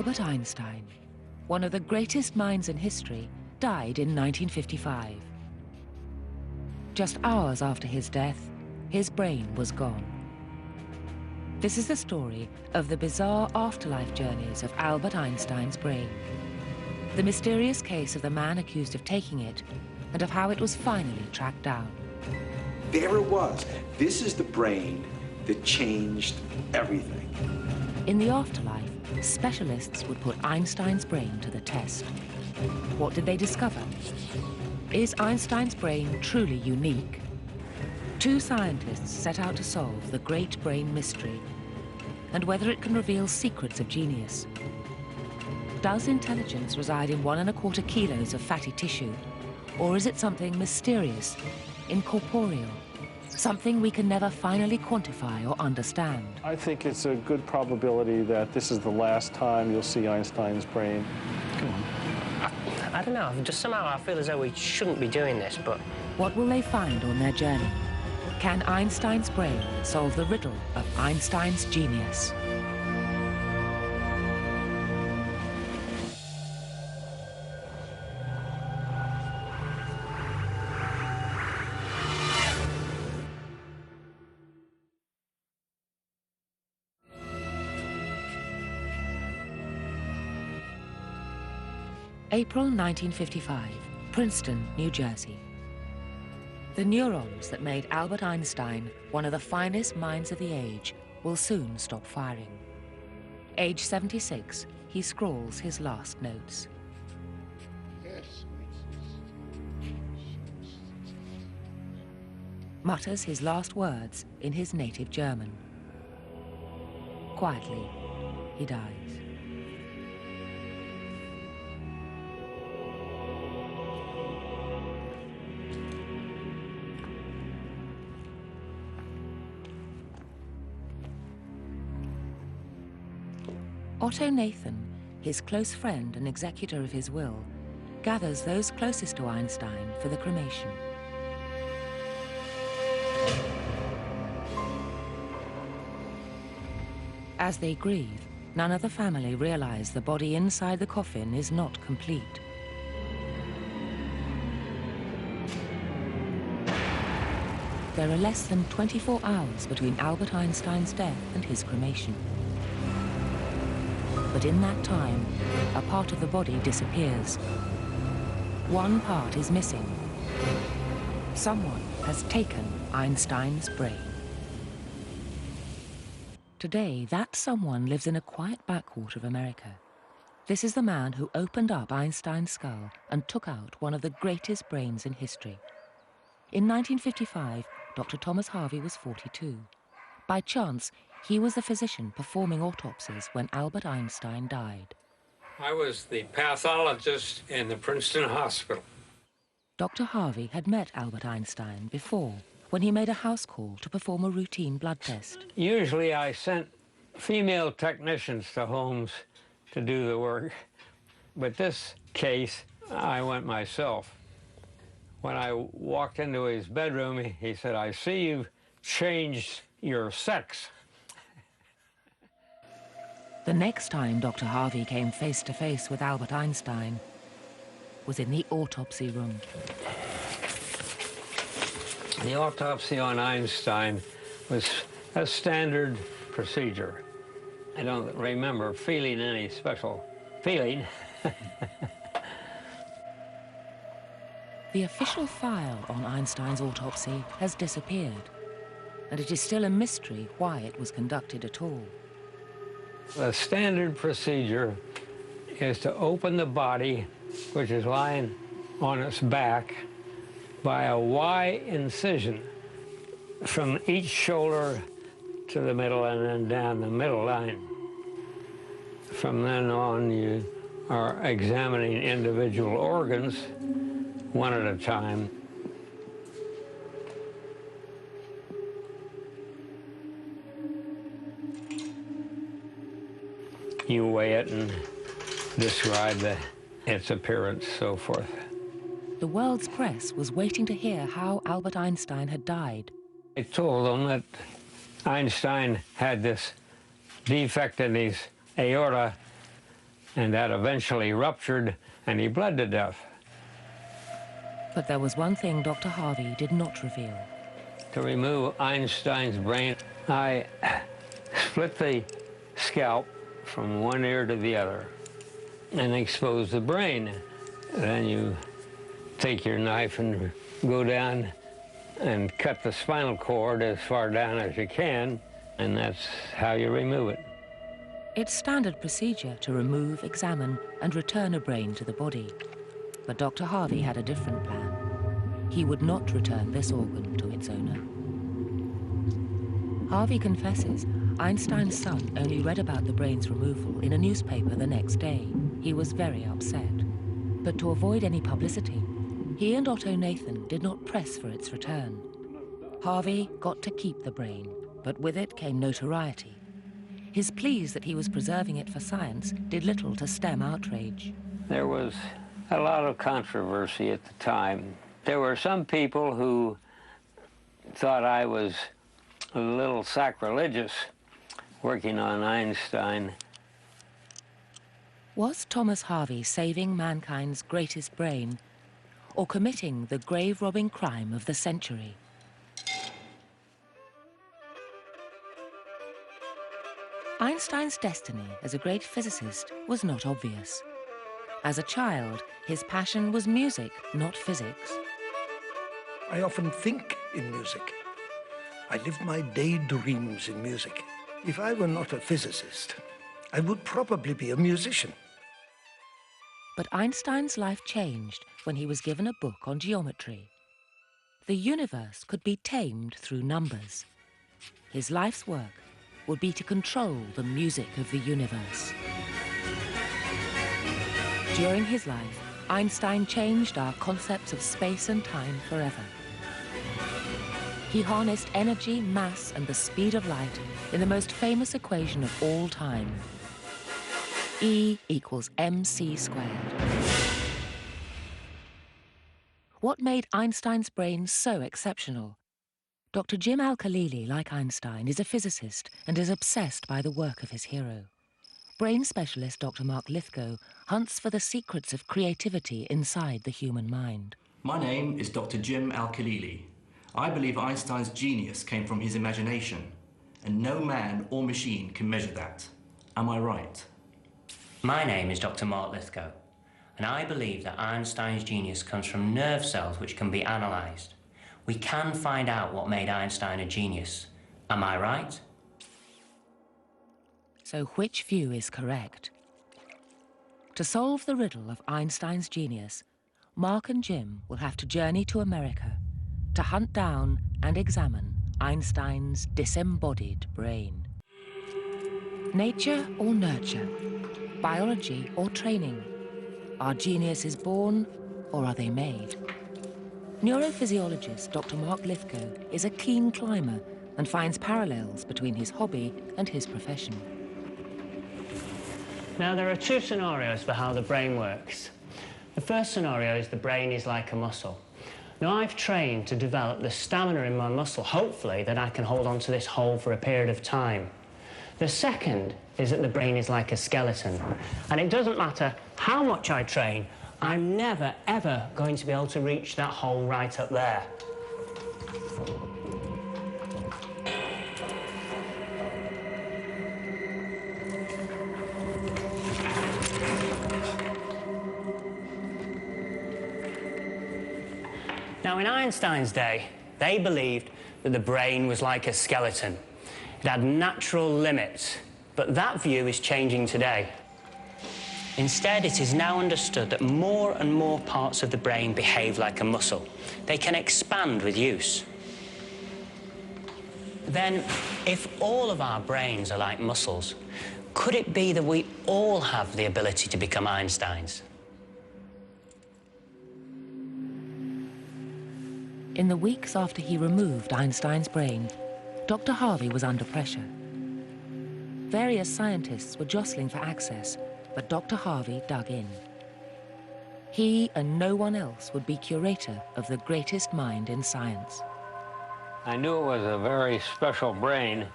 Albert Einstein, one of the greatest minds in history, died in 1955. Just hours after his death, his brain was gone. This is the story of the bizarre afterlife journeys of Albert Einstein's brain. The mysterious case of the man accused of taking it, and of how it was finally tracked down. There it was. This is the brain that changed everything. In the afterlife, specialists would put Einstein's brain to the test. What did they discover? Is Einstein's brain truly unique? Two scientists set out to solve the great brain mystery and whether it can reveal secrets of genius. Does intelligence reside in 1¼ kilos of fatty tissue, or is it something mysterious, incorporeal, something we can never finally quantify or understand? I think it's a good probability that this is the last time you'll see Einstein's brain. Come on. I don't know, just somehow I feel as though we shouldn't be doing this, but... What will they find on their journey? Can Einstein's brain solve the riddle of Einstein's genius? April 1955, Princeton, New Jersey. The neurons that made Albert Einstein one of the finest minds of the age will soon stop firing. Age 76, he scrawls his last notes. Mutters his last words in his native German. Quietly, he dies. Otto Nathan, his close friend and executor of his will, gathers those closest to Einstein for the cremation. As they grieve, none of the family realize the body inside the coffin is not complete. There are less than 24 hours between Albert Einstein's death and his cremation. But in that time, a part of the body disappears. One part is missing. Someone has taken Einstein's brain. Today, that someone lives in a quiet backwater of America. This is the man who opened up Einstein's skull and took out one of the greatest brains in history. In 1955, Dr. Thomas Harvey was 42. By chance, he was the physician performing autopsies when Albert Einstein died. I was the pathologist in the Princeton Hospital. Dr. Harvey had met Albert Einstein before, when he made a house call to perform a routine blood test. Usually I sent female technicians to homes to do the work, but this case, I went myself. When I walked into his bedroom, he said, "I see you've changed your sex." The next time Dr. Harvey came face to face with Albert Einstein was in the autopsy room. The autopsy on Einstein was a standard procedure. I don't remember feeling any special feeling. The official file on Einstein's autopsy has disappeared, and it is still a mystery why it was conducted at all. The standard procedure is to open the body, which is lying on its back, by a Y incision from each shoulder to the middle and then down the middle line. From then on, you are examining individual organs one at a time. You weigh it and describe its appearance, so forth. The world's press was waiting to hear how Albert Einstein had died. I told them that Einstein had this defect in his aorta and that eventually ruptured, and he bled to death. But there was one thing Dr. Harvey did not reveal. To remove Einstein's brain, I split the scalp from one ear to the other and expose the brain. Then you take your knife and go down and cut the spinal cord as far down as you can, and that's how you remove it. It's standard procedure to remove, examine, and return a brain to the body. But Dr. Harvey had a different plan. He would not return this organ to its owner. Harvey confesses Einstein's son only read about the brain's removal in a newspaper the next day. He was very upset. But to avoid any publicity, he and Otto Nathan did not press for its return. Harvey got to keep the brain, but with it came notoriety. His pleas that he was preserving it for science did little to stem outrage. There was a lot of controversy at the time. There were some people who thought I was a little sacrilegious working on Einstein. Was Thomas Harvey saving mankind's greatest brain, or committing the grave-robbing crime of the century? Einstein's destiny as a great physicist was not obvious. As a child, his passion was music, not physics. I often think in music. I live my daydreams in music. If I were not a physicist, I would probably be a musician. But Einstein's life changed when he was given a book on geometry. The universe could be tamed through numbers. His life's work would be to control the music of the universe. During his life, Einstein changed our concepts of space and time forever. He harnessed energy, mass, and the speed of light in the most famous equation of all time. E equals mc squared. What made Einstein's brain so exceptional? Dr. Jim Al-Khalili, like Einstein, is a physicist and is obsessed by the work of his hero. Brain specialist Dr. Mark Lithgow hunts for the secrets of creativity inside the human mind. My name is Dr. Jim Al-Khalili. I believe Einstein's genius came from his imagination, and no man or machine can measure that. Am I right? My name is Dr. Mark Lithgow, and I believe that Einstein's genius comes from nerve cells which can be analysed. We can find out what made Einstein a genius. Am I right? So which view is correct? To solve the riddle of Einstein's genius, Mark and Jim will have to journey to America to hunt down and examine Einstein's disembodied brain. Nature or nurture? Biology or training? Are geniuses born or are they made? Neurophysiologist Dr. Mark Lithgow is a keen climber and finds parallels between his hobby and his profession. Now, there are two scenarios for how the brain works. The first scenario is the brain is like a muscle. Now, I've trained to develop the stamina in my muscle, hopefully, that I can hold on to this hold for a period of time. The second is that the brain is like a skeleton. And it doesn't matter how much I train, I'm never, ever going to be able to reach that hole right up there. Now, in Einstein's day, they believed that the brain was like a skeleton. It had natural limits, but that view is changing today. Instead, it is now understood that more and more parts of the brain behave like a muscle. They can expand with use. Then, if all of our brains are like muscles, could it be that we all have the ability to become Einsteins? In the weeks after he removed Einstein's brain, Dr. Harvey was under pressure. Various scientists were jostling for access, but Dr. Harvey dug in. He and no one else would be curator of the greatest mind in science. I knew it was a very special brain.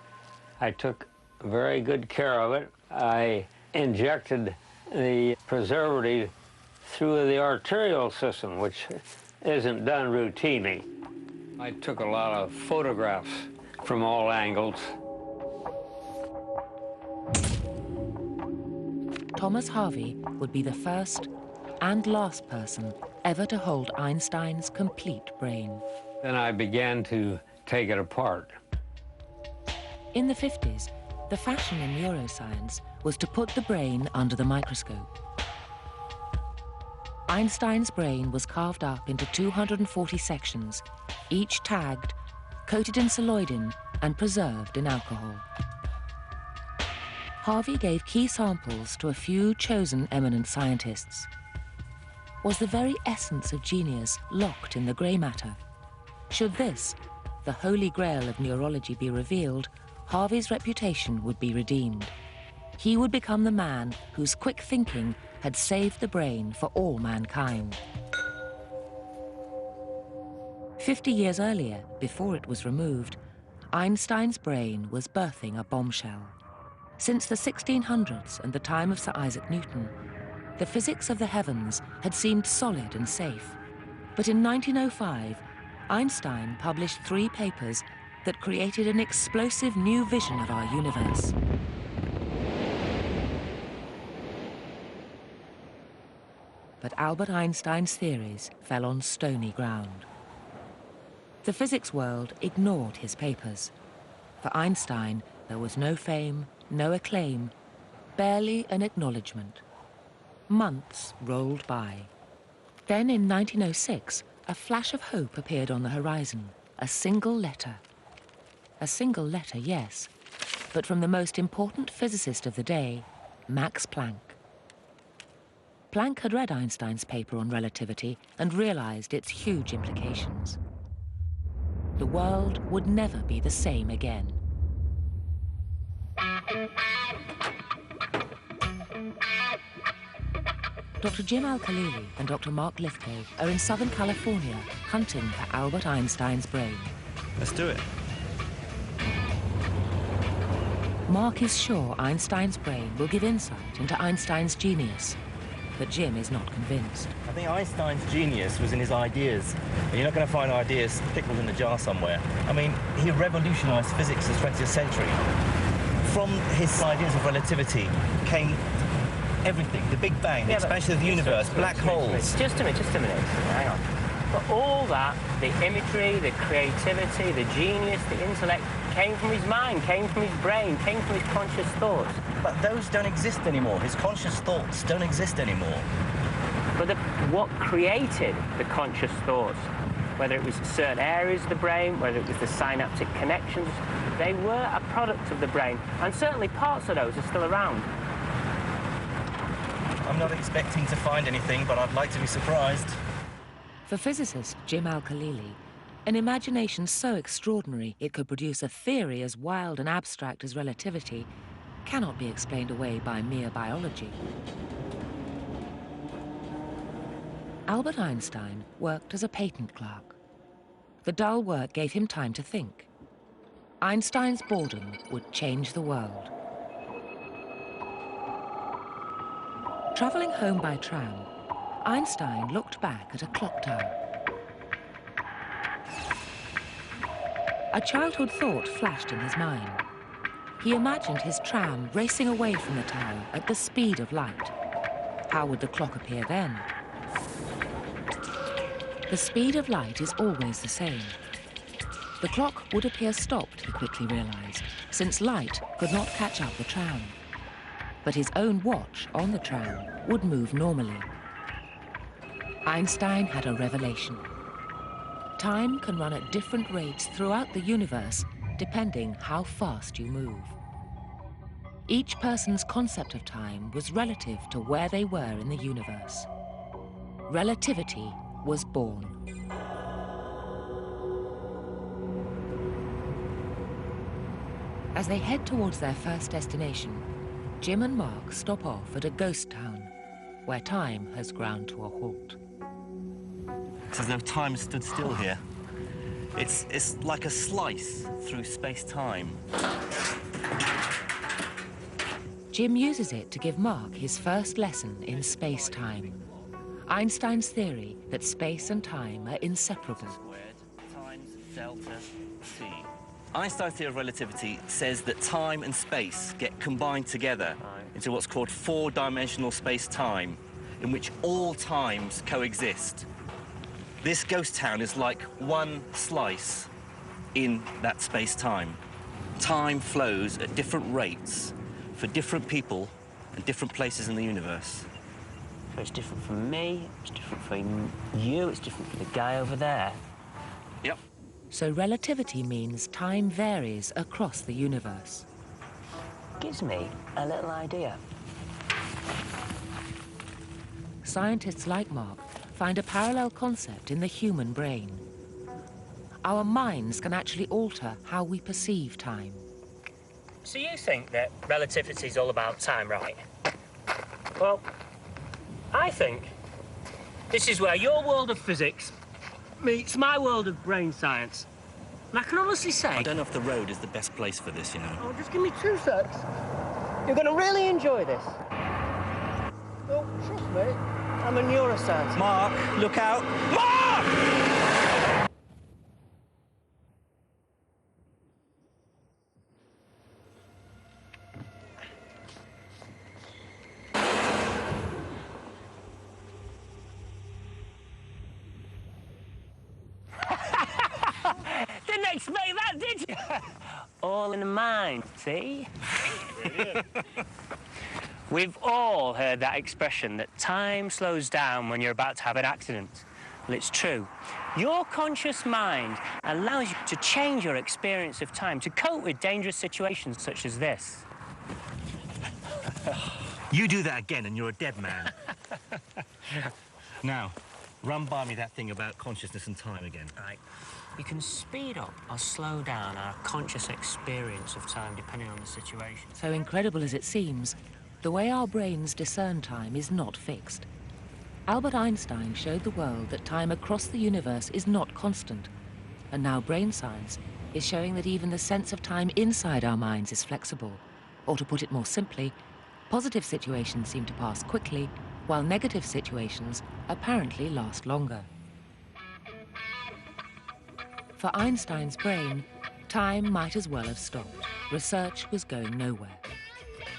I took very good care of it. I injected the preservative through the arterial system, which isn't done routinely. I took a lot of photographs from all angles. Thomas Harvey would be the first and last person ever to hold Einstein's complete brain. Then I began to take it apart. In the 50s, the fashion in neuroscience was to put the brain under the microscope. Einstein's brain was carved up into 240 sections, each tagged, coated in celloidin, and preserved in alcohol. Harvey gave key samples to a few chosen eminent scientists. Was the very essence of genius locked in the grey matter? Should this, the holy grail of neurology, be revealed, Harvey's reputation would be redeemed. He would become the man whose quick thinking had saved the brain for all mankind. 50 years earlier, before it was removed, Einstein's brain was birthing a bombshell. Since the 1600s and the time of Sir Isaac Newton, the physics of the heavens had seemed solid and safe. But in 1905, Einstein published 3 papers that created an explosive new vision of our universe. But Albert Einstein's theories fell on stony ground. The physics world ignored his papers. For Einstein, there was no fame, no acclaim, barely an acknowledgement. Months rolled by. Then in 1906, a flash of hope appeared on the horizon, a single letter. A single letter, yes, but from the most important physicist of the day, Max Planck. Planck had read Einstein's paper on relativity and realized its huge implications. The world would never be the same again. Dr. Jim Al-Khalili and Dr. Mark Lithgow are in Southern California hunting for Albert Einstein's brain. Let's do it. Mark is sure Einstein's brain will give insight into Einstein's genius, but Jim is not convinced. I think Einstein's genius was in his ideas. And you're not going to find ideas pickled in a jar somewhere. I mean, he revolutionized physics in the 20th century. From his ideas of relativity came everything, the Big Bang, the expansion of the universe, black holes. Just a minute, hang on. But all that, the imagery, the creativity, the genius, the intellect, came from his mind, came from his brain, came from his conscious thoughts. But those don't exist anymore. His conscious thoughts don't exist anymore. But what created the conscious thoughts, whether it was certain areas of the brain, whether it was the synaptic connections, they were a product of the brain, and certainly parts of those are still around. I'm not expecting to find anything, but I'd like to be surprised. For physicist Jim Al-Khalili, an imagination so extraordinary it could produce a theory as wild and abstract as relativity cannot be explained away by mere biology. Albert Einstein worked as a patent clerk. The dull work gave him time to think. Einstein's boredom would change the world. Traveling home by tram, Einstein looked back at a clock tower. A childhood thought flashed in his mind. He imagined his tram racing away from the tower at the speed of light. How would the clock appear then? The speed of light is always the same. The clock would appear stopped, he quickly realized, since light could not catch up the tram. But his own watch on the tram would move normally. Einstein had a revelation. Time can run at different rates throughout the universe, depending how fast you move. Each person's concept of time was relative to where they were in the universe. Relativity was born. As they head towards their first destination, Jim and Mark stop off at a ghost town, where time has ground to a halt. It's as though time stood still here. It's like a slice through space-time. Jim uses it to give Mark his first lesson in space-time. Einstein's theory that space and time are inseparable. Times delta T. Einstein's theory of relativity says that time and space get combined together into what's called four-dimensional space-time, in which all times coexist. This ghost town is like one slice in that space-time. Time flows at different rates for different people and different places in the universe. So it's different for me, it's different for you, it's different for the guy over there. Yep. So relativity means time varies across the universe. Gives me a little idea. Scientists like Mark find a parallel concept in the human brain. Our minds can actually alter how we perceive time. So you think that relativity is all about time, right? Well, I think this is where your world of physics meets my world of brain science. And I can honestly say... I don't know if the road is the best place for this, you know. Oh, just give me 2 secs. You're going to really enjoy this. Oh, trust me, I'm a neuroscientist. Mark, look out. Mark! Didn't expect that, did you? All in the mind, see? We've all heard that expression that time slows down when you're about to have an accident. Well, it's true. Your conscious mind allows you to change your experience of time to cope with dangerous situations such as this. You do that again and you're a dead man. Now, run by me that thing about consciousness and time again. Right. You can speed up or slow down our conscious experience of time depending on the situation. So incredible as it seems, the way our brains discern time is not fixed. Albert Einstein showed the world that time across the universe is not constant. And now brain science is showing that even the sense of time inside our minds is flexible. Or to put it more simply, positive situations seem to pass quickly, while negative situations apparently last longer. For Einstein's brain, time might as well have stopped. Research was going nowhere.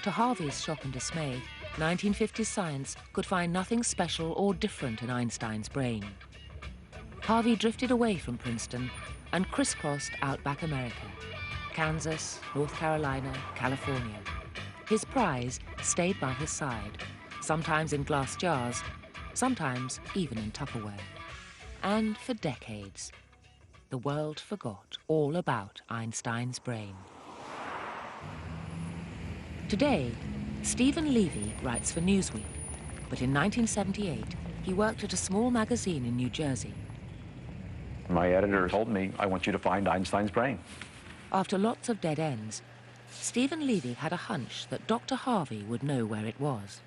To Harvey's shock and dismay, 1950s science could find nothing special or different in Einstein's brain. Harvey drifted away from Princeton and crisscrossed outback America, Kansas, North Carolina, California. His prize stayed by his side, sometimes in glass jars, sometimes even in Tupperware. And for decades, the world forgot all about Einstein's brain. Today, Stephen Levy writes for Newsweek, but in 1978, he worked at a small magazine in New Jersey. My editor told me, I want you to find Einstein's brain. After lots of dead ends, Stephen Levy had a hunch that Dr. Harvey would know where it was.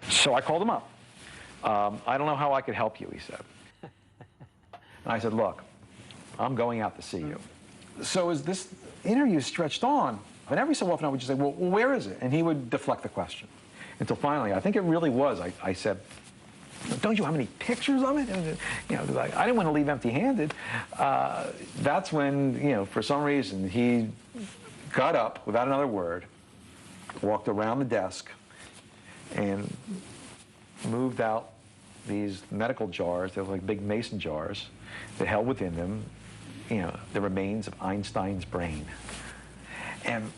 So I called him up. I don't know how I could help you, he said. And I said, look, I'm going out to see you. So as this interview stretched on, and every so often I would just say, well, where is it? And he would deflect the question. Until finally, I think it really was, I said, don't you have any pictures of it? And, you know, I didn't want to leave empty-handed. That's when, you know, for some reason, he got up without another word, walked around the desk, and moved out these medical jars. They were like big mason jars that held within them, you know, the remains of Einstein's brain. And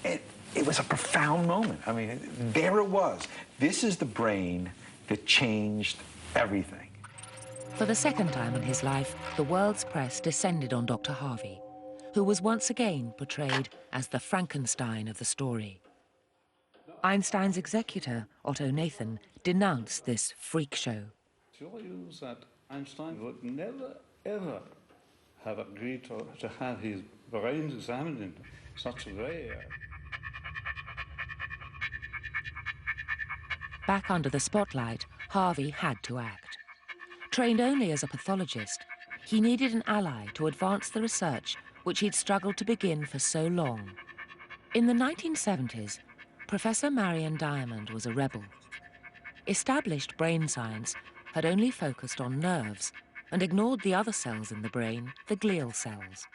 it was a profound moment. I mean, there it was. This is the brain that changed everything. For the second time in his life, the world's press descended on Dr. Harvey, who was once again portrayed as the Frankenstein of the story. Einstein's executor, Otto Nathan, denounced this freak show. Your use that Einstein would never, ever have agreed to have his brains examined in such a way. Back under the spotlight, Harvey had to act. Trained only as a pathologist, he needed an ally to advance the research which he'd struggled to begin for so long. In the 1970s, Professor Marion Diamond was a rebel. Established brain science had only focused on nerves and ignored the other cells in the brain, the glial cells.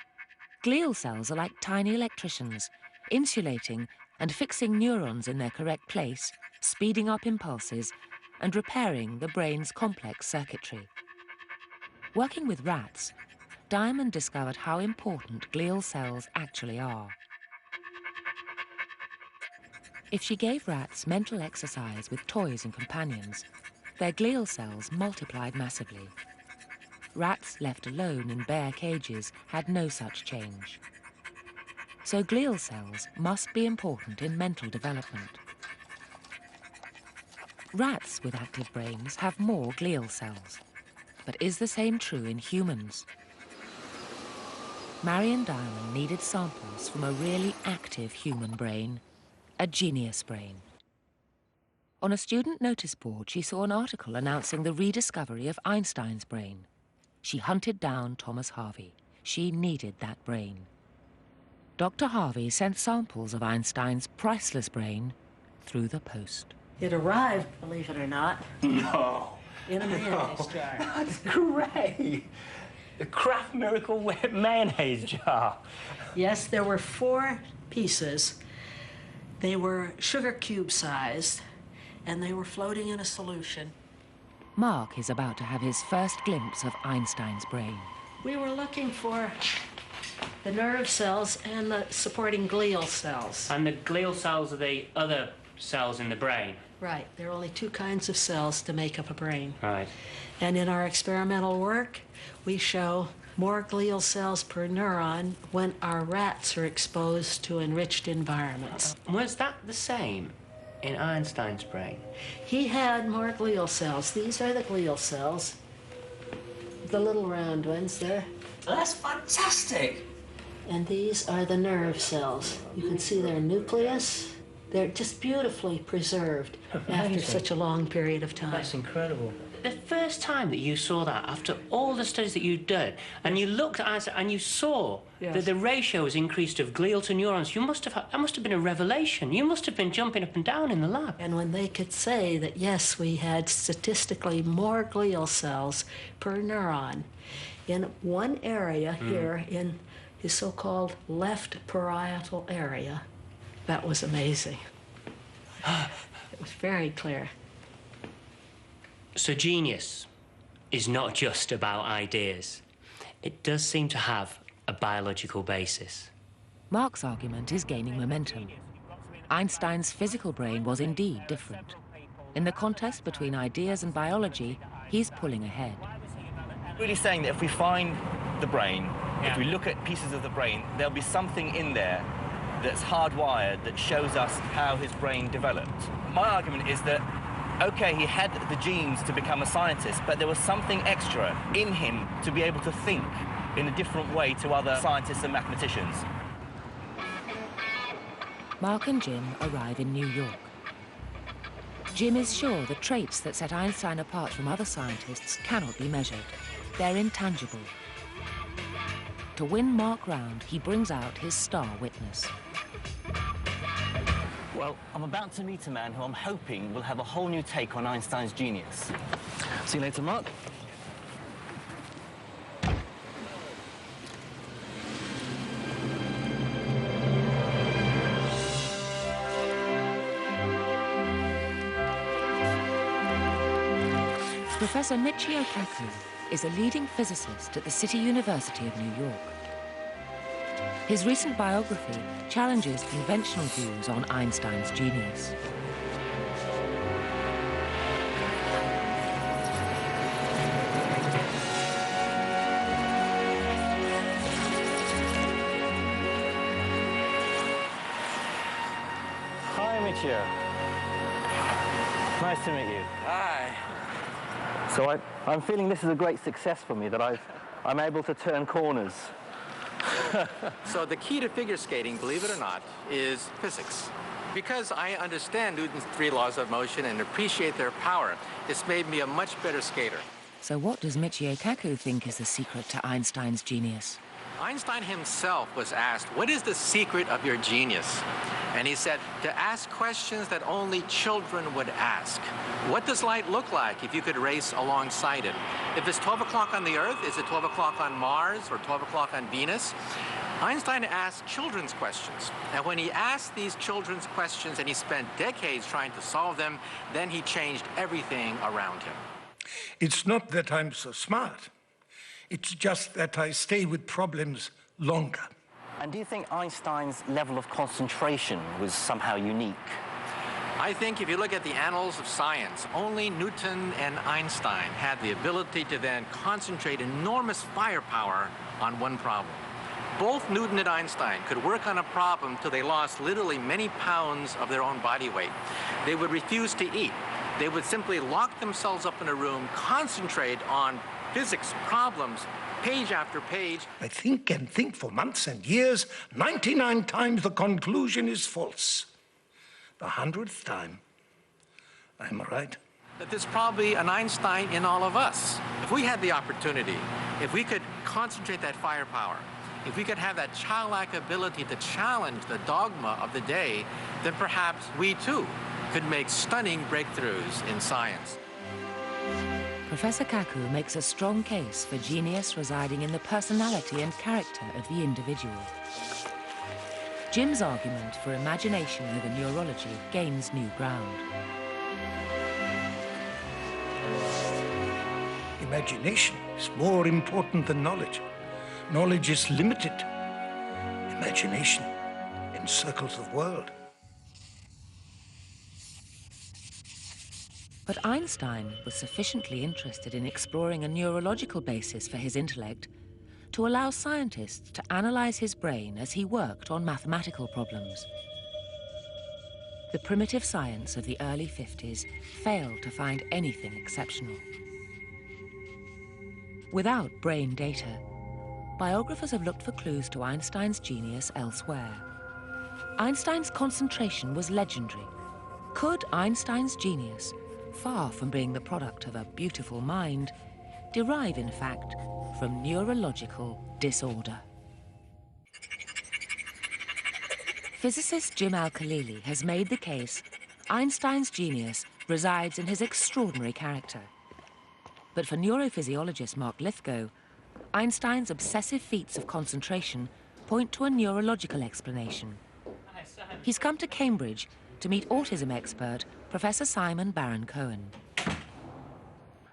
Glial cells are like tiny electricians, insulating and fixing neurons in their correct place, speeding up impulses, and repairing the brain's complex circuitry. Working with rats, Diamond discovered how important glial cells actually are. If she gave rats mental exercise with toys and companions, their glial cells multiplied massively. Rats left alone in bare cages had no such change. So glial cells must be important in mental development. Rats with active brains have more glial cells. But is the same true in humans? Marion Diamond needed samples from a really active human brain, a genius brain. On a student notice board, she saw an article announcing the rediscovery of Einstein's brain. She hunted down Thomas Harvey. She needed that brain. Dr. Harvey sent samples of Einstein's priceless brain through the post. It arrived, believe it or not. No. In a mayonnaise jar. That's great. The Kraft Miracle Whip mayonnaise jar. Yes, there were 4 pieces. They were sugar cube sized, and they were floating in a solution. Mark is about to have his first glimpse of Einstein's brain. We were looking for the nerve cells and the supporting glial cells. And the glial cells are the other cells in the brain? Right. There are only 2 kinds of cells to make up a brain. Right. And in our experimental work, we show more glial cells per neuron when our rats are exposed to enriched environments. Was that the same in Einstein's brain? He had more glial cells. These are the glial cells, the little round ones there. That's fantastic. And these are the nerve cells. You can see their nucleus. They're just beautifully preserved after such a long period of time. That's incredible. The first time that you saw that, after all the studies that you'd done, and you looked at Einstein and you saw that the ratio was increased of glial to neurons, that must have been a revelation. You must have been jumping up and down in the lab. And when they could say that, yes, we had statistically more glial cells per neuron in one area here in his so-called left parietal area, that was amazing. It was very clear. So genius is not just about ideas. It does seem to have a biological basis. Mark's argument is gaining momentum. Einstein's physical brain was indeed different. In the contest between ideas and biology, he's pulling ahead. Really saying that if we find the brain, if we look at pieces of the brain, there'll be something in there that's hardwired that shows us how his brain developed. My argument is that, okay, he had the genes to become a scientist, but there was something extra in him to be able to think in a different way to other scientists and mathematicians. Mark and Jim arrive in New York. Jim is sure the traits that set Einstein apart from other scientists cannot be measured. They're intangible. To win Mark round, he brings out his star witness. Well, I'm about to meet a man who I'm hoping will have a whole new take on Einstein's genius. See you later, Mark. Professor Michio Kaku is a leading physicist at the City University of New York. His recent biography challenges conventional views on Einstein's genius. Hi, Michio. Nice to meet you. Hi. So I'm feeling this is a great success for me, that I'm able to turn corners. So the key to figure skating, believe it or not, is physics. Because I understand Newton's 3 laws of motion and appreciate their power, it's made me a much better skater. So what does Michio Kaku think is the secret to Einstein's genius? Einstein himself was asked, what is the secret of your genius? And he said, to ask questions that only children would ask. What does light look like if you could race alongside it? If it's 12 o'clock on the Earth, is it 12 o'clock on Mars or 12 o'clock on Venus? Einstein asked children's questions. And when he asked these children's questions and he spent decades trying to solve them, then he changed everything around him. It's not that I'm so smart. It's just that I stay with problems longer. And do you think Einstein's level of concentration was somehow unique? I think if you look at the annals of science, only Newton and Einstein had the ability to then concentrate enormous firepower on one problem. Both Newton and Einstein could work on a problem till they lost literally many pounds of their own body weight. They would refuse to eat. They would simply lock themselves up in a room, concentrate on physics problems, page after page. I think and think for months and years. 99 times the conclusion is false. The 100th time, I'm right. That there's probably an Einstein in all of us. If we had the opportunity, if we could concentrate that firepower, if we could have that childlike ability to challenge the dogma of the day, then perhaps we too could make stunning breakthroughs in science. Professor Kaku makes a strong case for genius residing in the personality and character of the individual. Jim's argument for imagination over neurology gains new ground. Imagination is more important than knowledge. Knowledge is limited. Imagination encircles the world. But Einstein was sufficiently interested in exploring a neurological basis for his intellect to allow scientists to analyze his brain as he worked on mathematical problems. The primitive science of the early 50s failed to find anything exceptional. Without brain data, biographers have looked for clues to Einstein's genius elsewhere. Einstein's concentration was legendary. Could Einstein's genius, far from being the product of a beautiful mind, derive, in fact, from neurological disorder? Physicist Jim Al-Khalili has made the case Einstein's genius resides in his extraordinary character. But for neurophysiologist Mark Lithgow, Einstein's obsessive feats of concentration point to a neurological explanation. He's come to Cambridge to meet autism expert Professor Simon Baron-Cohen.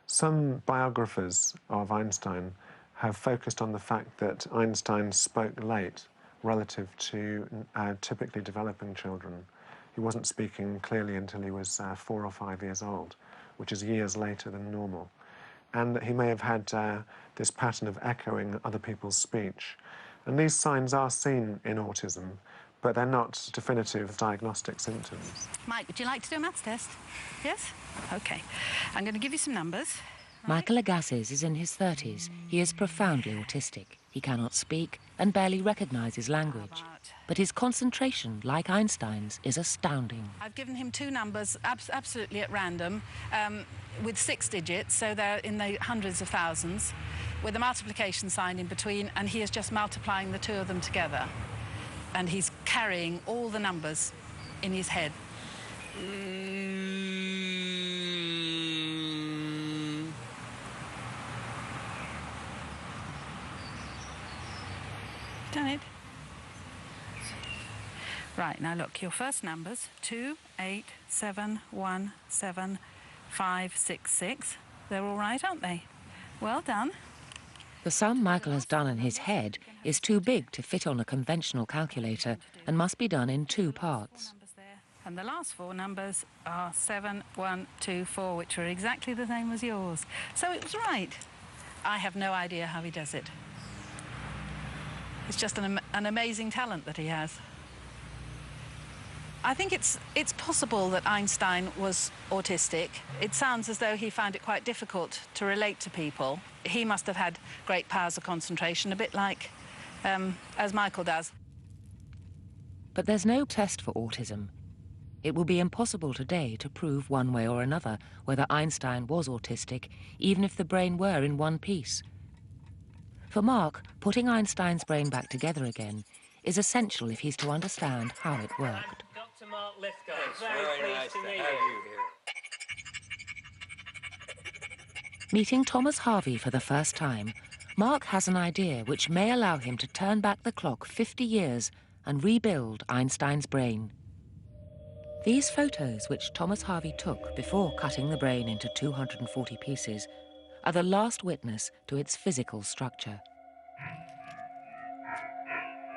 Some biographers of Einstein have focused on the fact that Einstein spoke late relative to typically developing children. He wasn't speaking clearly until he was 4 or 5 years old, which is years later than normal. And that he may have had this pattern of echoing other people's speech. And these signs are seen in autism, but they're not definitive diagnostic symptoms. Mike, would you like to do a maths test? Yes? OK. I'm going to give you some numbers. Michael Agassiz is in his 30s. He is profoundly autistic. He cannot speak and barely recognizes language. But his concentration, like Einstein's, is astounding. I've given him two numbers absolutely at random, with 6 digits, so they're in the hundreds of thousands, with a multiplication sign in between, and he is just multiplying the two of them together. And he's carrying all the numbers in his head. Done it? Right, now look, your first numbers, 2, 8, 7, 1, 7, 5, 6, 6. They're all right, aren't they? Well done. The sum Michael has done in his head is too big to fit on a conventional calculator and must be done in 2 parts. And the last 4 numbers are 7, 1, 2, 4, which are exactly the same as yours. So it was right. I have no idea how he does it. It's just an amazing talent that he has. I think it's possible that Einstein was autistic. It sounds as though he found it quite difficult to relate to people. He must have had great powers of concentration, a bit like as Michael does. But there's no test for autism. It will be impossible today to prove one way or another whether Einstein was autistic, even if the brain were in one piece. For Mark, putting Einstein's brain back together again is essential if he's to understand how it worked. Dr. Mark Lithgow, very pleased to meet you. Meeting Thomas Harvey for the first time, Mark has an idea which may allow him to turn back the clock 50 years and rebuild Einstein's brain. These photos, which Thomas Harvey took before cutting the brain into 240 pieces, are the last witness to its physical structure.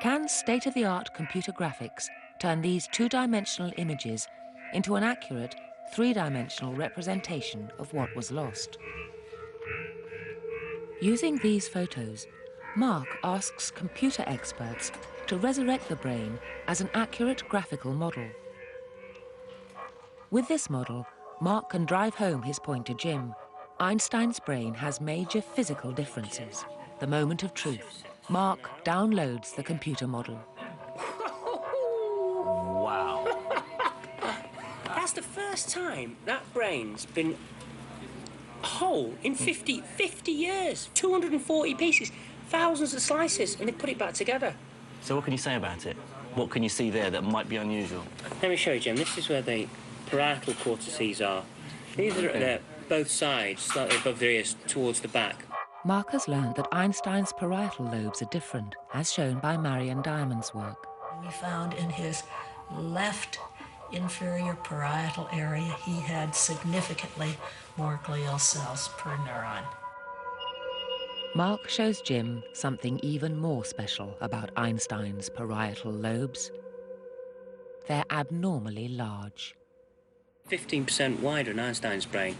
Can state-of-the-art computer graphics turn these two-dimensional images into an accurate three-dimensional representation of what was lost? Using these photos, Mark asks computer experts to resurrect the brain as an accurate graphical model. With this model, Mark can drive home his point to Jim. Einstein's brain has major physical differences. The moment of truth. Mark downloads the computer model. Wow. That's the first time that brain's been whole in 50 years. 240 pieces, thousands of slices, and they put it back together. So what can you say about it? What can you see there that might be unusual? Let me show you, Jim. This is where the parietal cortices are. These are at both sides, slightly above their ears, towards the back. Mark has learned that Einstein's parietal lobes are different, as shown by Marion Diamond's work. We found in his left inferior parietal area, he had significantly more glial cells per neuron. Mark shows Jim something even more special about Einstein's parietal lobes. They're abnormally large. 15% wider in Einstein's brain.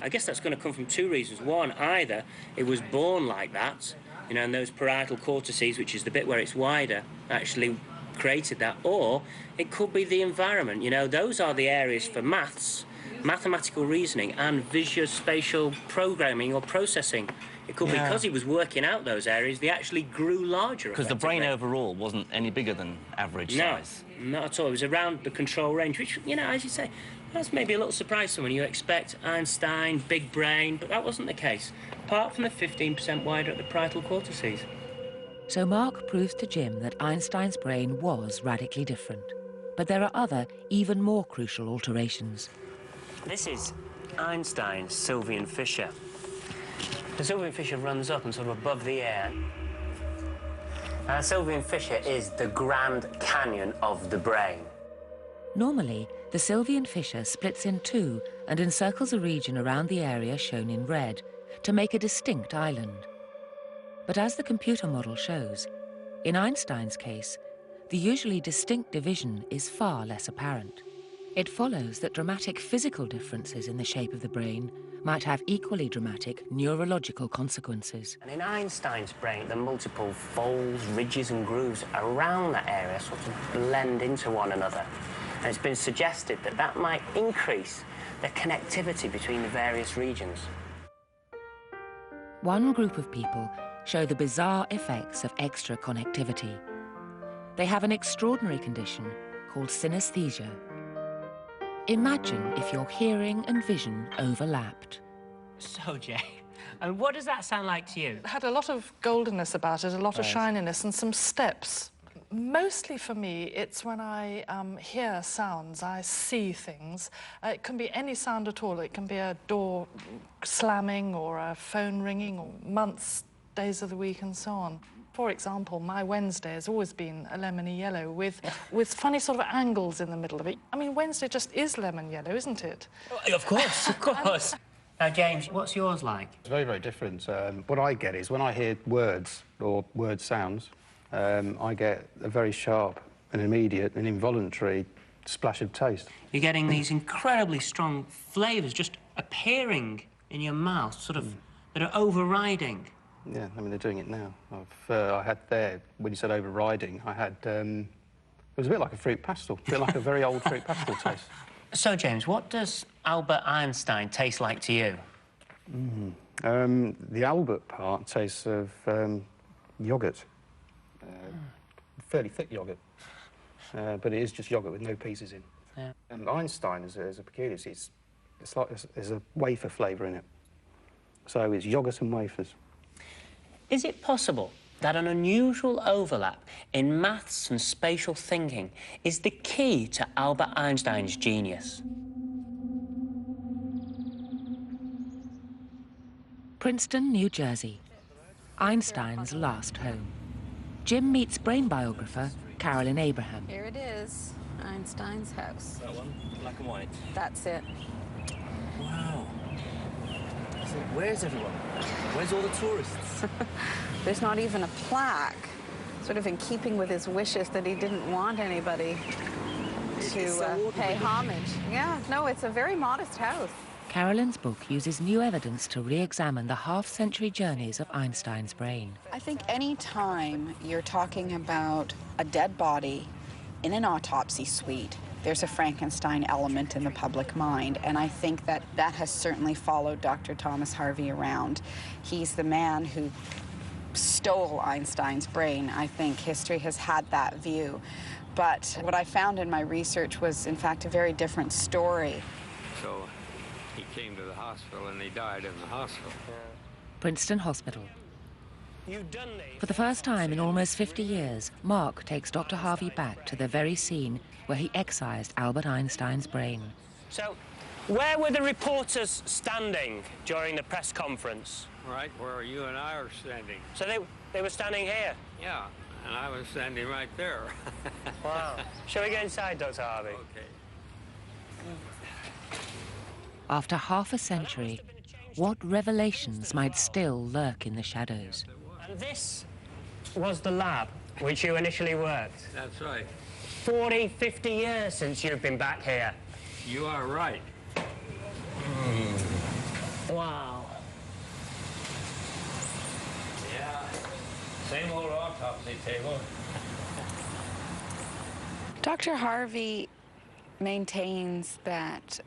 I guess that's going to come from two reasons. One, either it was born like that, you know, and those parietal cortices, which is the bit where it's wider, actually created that, or it could be the environment. You know, those are the areas for maths, mathematical reasoning, and visuospatial programming or processing. It could be because he was working out those areas, they actually grew larger. Because the brain overall wasn't any bigger than average size. No, not at all. It was around the control range, which, you know, as you say, that's maybe a little surprise to when you expect Einstein, big brain, but that wasn't the case, apart from the 15% wider at the parietal cortices. So Mark proves to Jim that Einstein's brain was radically different. But there are other, even more crucial alterations. This is Einstein's Sylvian fissure. The Sylvian fissure runs up and sort of above the ear. And the Sylvian fissure is the Grand Canyon of the brain. Normally, the Sylvian fissure splits in two and encircles a region around the area shown in red to make a distinct island. But as the computer model shows, in Einstein's case, the usually distinct division is far less apparent. It follows that dramatic physical differences in the shape of the brain might have equally dramatic neurological consequences. And in Einstein's brain, the multiple folds, ridges and grooves around that area sort of blend into one another. And it's been suggested that that might increase the connectivity between the various regions. One group of people show the bizarre effects of extra connectivity. They have an extraordinary condition called synesthesia. Imagine if your hearing and vision overlapped. So, Jay, and what does that sound like to you? It had a lot of goldenness about it, a lot of shininess and some steps. Mostly for me, it's when I hear sounds, I see things. It can be any sound at all. It can be a door slamming or a phone ringing or months, days of the week and so on. For example, my Wednesday has always been a lemony yellow with funny sort of angles in the middle of it. I mean, Wednesday just is lemon yellow, isn't it? Of course, of course. Now, James, what's yours like? It's very, very different. What I get is when I hear words or word sounds, I get a very sharp and immediate and involuntary splash of taste. You're getting these incredibly strong flavours just appearing in your mouth, sort of, that are overriding. Yeah, I mean, they're doing it now. I had there, when you said overriding, I had, it was a bit like a fruit pastel, a bit like a very old fruit pastel taste. So, James, what does Albert Einstein taste like to you? The Albert part tastes of yoghurt. Fairly thick yoghurt, but it is just yoghurt with no pieces in. Yeah. And Einstein is a peculiarity. It's like there's a wafer flavour in it. So it's yoghurt and wafers. Is it possible that an unusual overlap in maths and spatial thinking is the key to Albert Einstein's genius? Princeton, New Jersey, Einstein's last home. Jim meets brain biographer Carolyn Abraham. Here it is, Einstein's house. That one, black and white. That's it. Wow. So where's everyone? Where's all the tourists? There's not even a plaque, sort of in keeping with his wishes that he didn't want anybody to pay homage. Yeah, no, it's a very modest house. Carolyn's book uses new evidence to re-examine the half-century journeys of Einstein's brain. I think any time you're talking about a dead body in an autopsy suite, there's a Frankenstein element in the public mind, and I think that that has certainly followed Dr. Thomas Harvey around. He's the man who stole Einstein's brain. I think history has had that view. But what I found in my research was, in fact, a very different story. So he came to the hospital and he died in the hospital. Princeton Hospital. For the first time in almost 50 years, Mark takes Dr. Harvey back to the very scene where he excised Albert Einstein's brain. So, where were the reporters standing during the press conference? Right where you and I are standing. So they were standing here? Yeah, and I was standing right there. Wow. Shall we go inside, Dr. Harvey? Okay. After half a century, what revelations might still lurk in the shadows? And this was the lab which you initially worked? That's right. 40, 50 years since you've been back here. You are right. Wow. Yeah, same old autopsy table. Dr. Harvey maintains that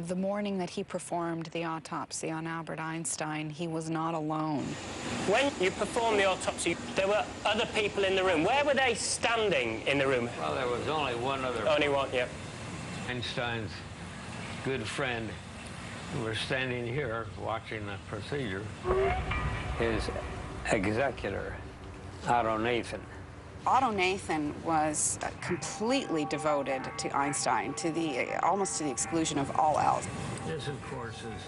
the morning that he performed the autopsy on Albert Einstein, he was not alone. When you performed the autopsy, there were other people in the room. Where were they standing in the room? Well, there was only one other. Only one, yeah. Einstein's good friend, who was standing here watching the procedure. His executor, Otto Nathan. Otto Nathan was completely devoted to Einstein, almost to the exclusion of all else. This, of course, is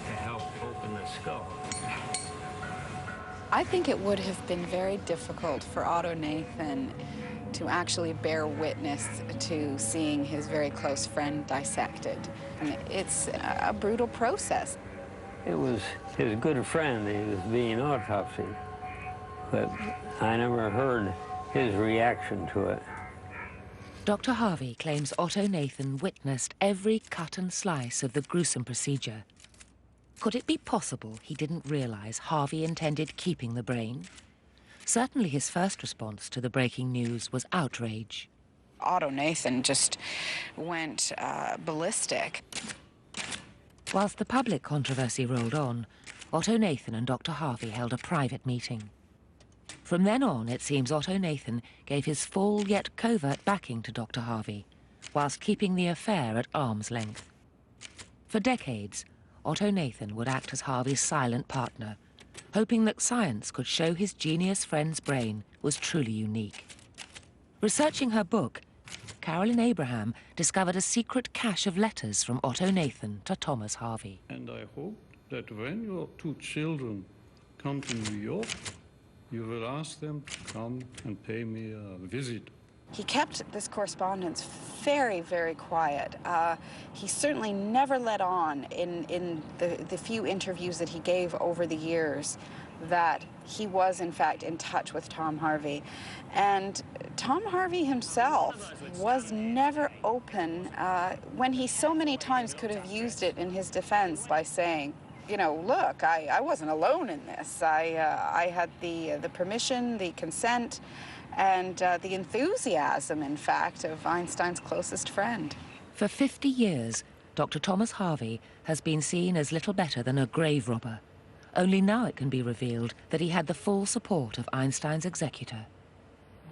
to help open the skull. I think it would have been very difficult for Otto Nathan to actually bear witness to seeing his very close friend dissected. And it's a brutal process. It was his good friend. He was being autopsied. But I never heard his reaction to it. Dr. Harvey claims Otto Nathan witnessed every cut and slice of the gruesome procedure. Could it be possible he didn't realize Harvey intended keeping the brain? Certainly his first response to the breaking news was outrage. Otto Nathan just went ballistic. Whilst the public controversy rolled on, Otto Nathan and Dr. Harvey held a private meeting. From then on, it seems Otto Nathan gave his full yet covert backing to Dr. Harvey, whilst keeping the affair at arm's length. For decades, Otto Nathan would act as Harvey's silent partner, hoping that science could show his genius friend's brain was truly unique. Researching her book, Carolyn Abraham discovered a secret cache of letters from Otto Nathan to Thomas Harvey. And I hope that when your two children come to New York, you will ask them to come and pay me a visit. He kept this correspondence very, very quiet. He certainly never let on in the few interviews that he gave over the years that he was, in fact, in touch with Tom Harvey. And Tom Harvey himself was never open when he so many times could have used it in his defense by saying, you know, look, I wasn't alone in this. I had the permission, the consent, and the enthusiasm, in fact, of Einstein's closest friend. For 50 years, Dr. Thomas Harvey has been seen as little better than a grave robber. Only now it can be revealed that he had the full support of Einstein's executor.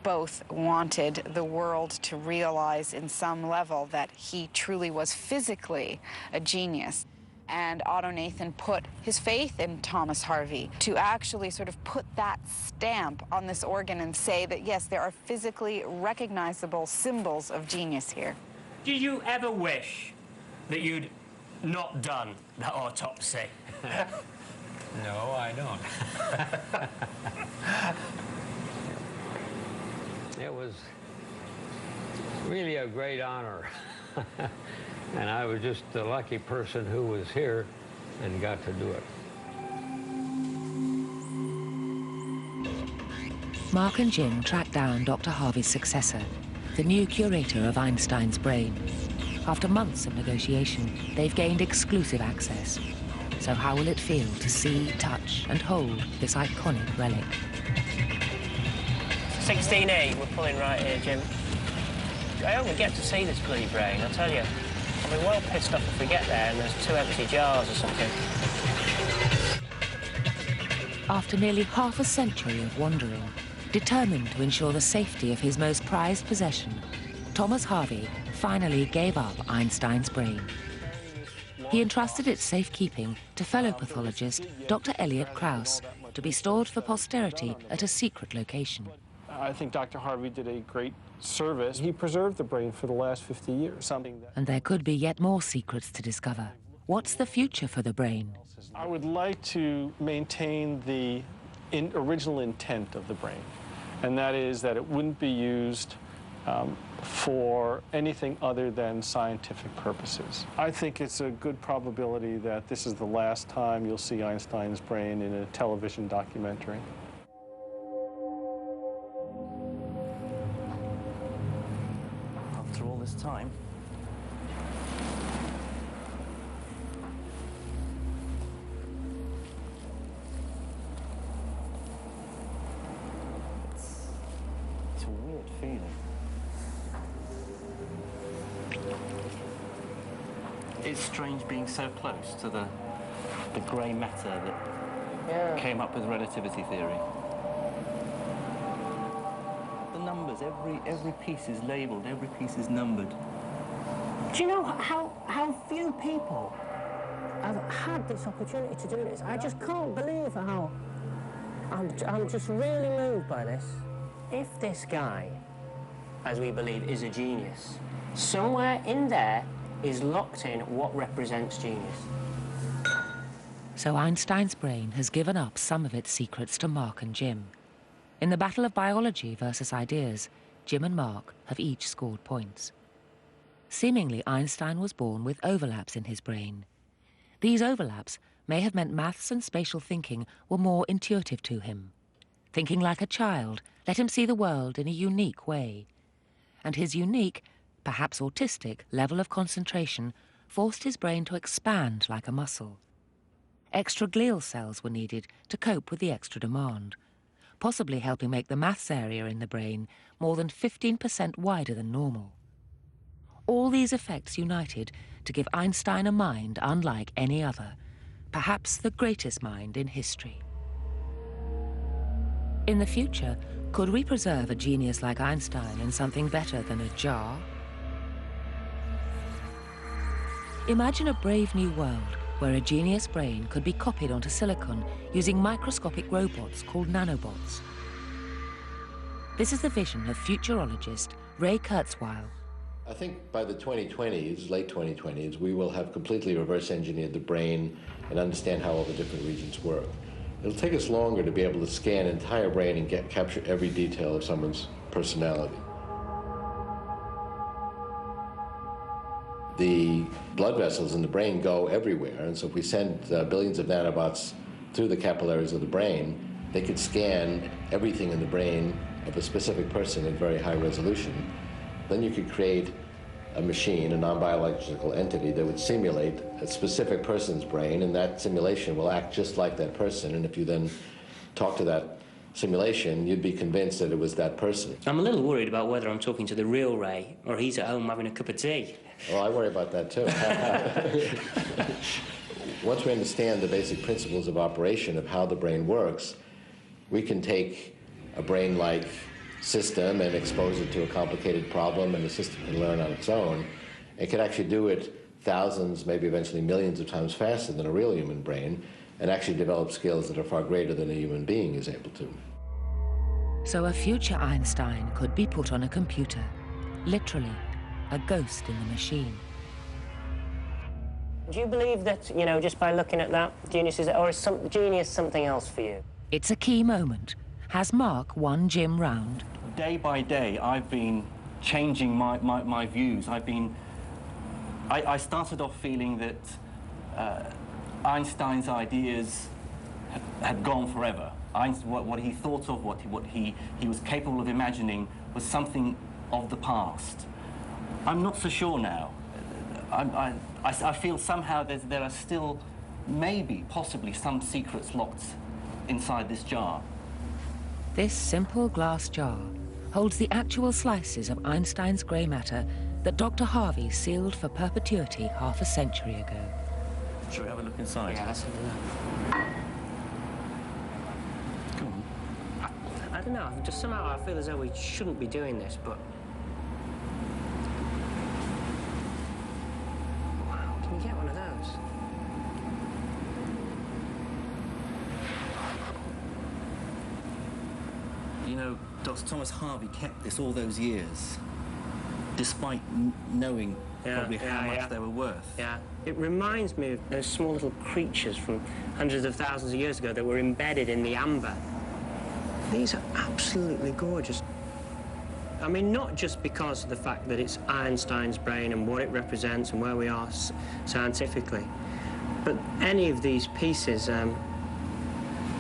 Both wanted the world to realize in some level that he truly was physically a genius. And Otto Nathan put his faith in Thomas Harvey to actually sort of put that stamp on this organ and say that, yes, there are physically recognizable symbols of genius here. Did you ever wish that you'd not done that autopsy? No, I don't. It was really a great honor. And I was just the lucky person who was here and got to do it. Mark and Jim tracked down Dr. Harvey's successor, the new curator of Einstein's brain. After months of negotiation, they've gained exclusive access. So how will it feel to see, touch, and hold this iconic relic? 16E, we're pulling right here, Jim. I only get to see this bloody brain, I tell you. I'll be well pissed off if we get there and there's 2 empty jars or something. After nearly half a century of wandering, determined to ensure the safety of his most prized possession, Thomas Harvey finally gave up Einstein's brain. He entrusted its safekeeping to fellow pathologist Dr. Elliot Krauss to be stored for posterity at a secret location. I think Dr. Harvey did a great service. He preserved the brain for the last 50 years, something that... And there could be yet more secrets to discover. What's the future for the brain? I would like to maintain the original intent of the brain, and that is that it wouldn't be used for anything other than scientific purposes. I think it's a good probability that this is the last time you'll see Einstein's brain in a television documentary. After all this time, it's a weird feeling. It's strange being so close to the grey matter that came up with relativity theory. The numbers, every piece is labelled, every piece is numbered. Do you know how few people have had this opportunity to do this? I just can't believe how... I'm just really moved by this. If this guy, as we believe, is a genius, somewhere in there is locked in what represents genius. So Einstein's brain has given up some of its secrets to Mark and Jim. In the battle of biology versus ideas, Jim and Mark have each scored points. Seemingly, Einstein was born with overlaps in his brain. These overlaps may have meant maths and spatial thinking were more intuitive to him. Thinking like a child let him see the world in a unique way. And his unique, perhaps autistic, level of concentration forced his brain to expand like a muscle. Extra glial cells were needed to cope with the extra demand, possibly helping make the maths area in the brain more than 15% wider than normal. All these effects united to give Einstein a mind unlike any other, perhaps the greatest mind in history. In the future, could we preserve a genius like Einstein in something better than a jar? Imagine a brave new world where a genius brain could be copied onto silicon using microscopic robots called nanobots. This is the vision of futurologist Ray Kurzweil. I think by the 2020s, late 2020s, we will have completely reverse engineered the brain and understand how all the different regions work. It'll take us longer to be able to scan an entire brain and capture every detail of someone's personality. The blood vessels in the brain go everywhere, and so if we send billions of nanobots through the capillaries of the brain, they could scan everything in the brain of a specific person at very high resolution. Then you could create a machine, a non-biological entity that would simulate a specific person's brain, and that simulation will act just like that person. And if you then talk to that simulation, you'd be convinced that it was that person. I'm a little worried about whether I'm talking to the real Ray or he's at home having a cup of tea. Well, I worry about that too. Once we understand the basic principles of operation of how the brain works, we can take a brain-like system and expose it to a complicated problem, and the system can learn on its own. It can actually do it thousands, maybe eventually millions of times faster than a real human brain, and actually develop skills that are far greater than a human being is able to. So a future Einstein could be put on a computer, literally, a ghost in the machine. Do you believe that, you know, just by looking at that, genius is, or is genius something else for you? It's a key moment. Has Mark won Jim round? Day by day, I've been changing my views. I started off feeling that Einstein's ideas had gone forever. What he thought of, what he was capable of imagining was something of the past. I'm not so sure now. I feel somehow there are still, maybe, possibly, some secrets locked inside this jar. This simple glass jar holds the actual slices of Einstein's grey matter that Dr. Harvey sealed for perpetuity half a century ago. Shall we have a look inside? Yeah, let's have a look. Go on. I don't know, just somehow I feel as though we shouldn't be doing this, but... Wow, can you get one of those? You know, Dr. Thomas Harvey kept this all those years, despite knowing probably how much they were worth. Yeah, it reminds me of those small little creatures from hundreds of thousands of years ago that were embedded in the amber. These are absolutely gorgeous. I mean, not just because of the fact that it's Einstein's brain and what it represents and where we are scientifically, but any of these pieces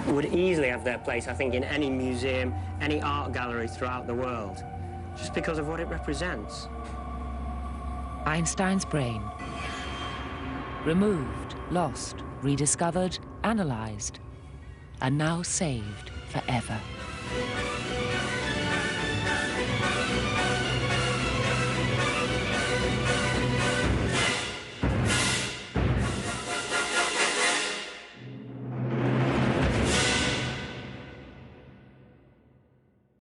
would easily have their place, I think, in any museum, any art gallery throughout the world, just because of what it represents. Einstein's brain. Removed, lost, rediscovered, analysed, and now saved forever.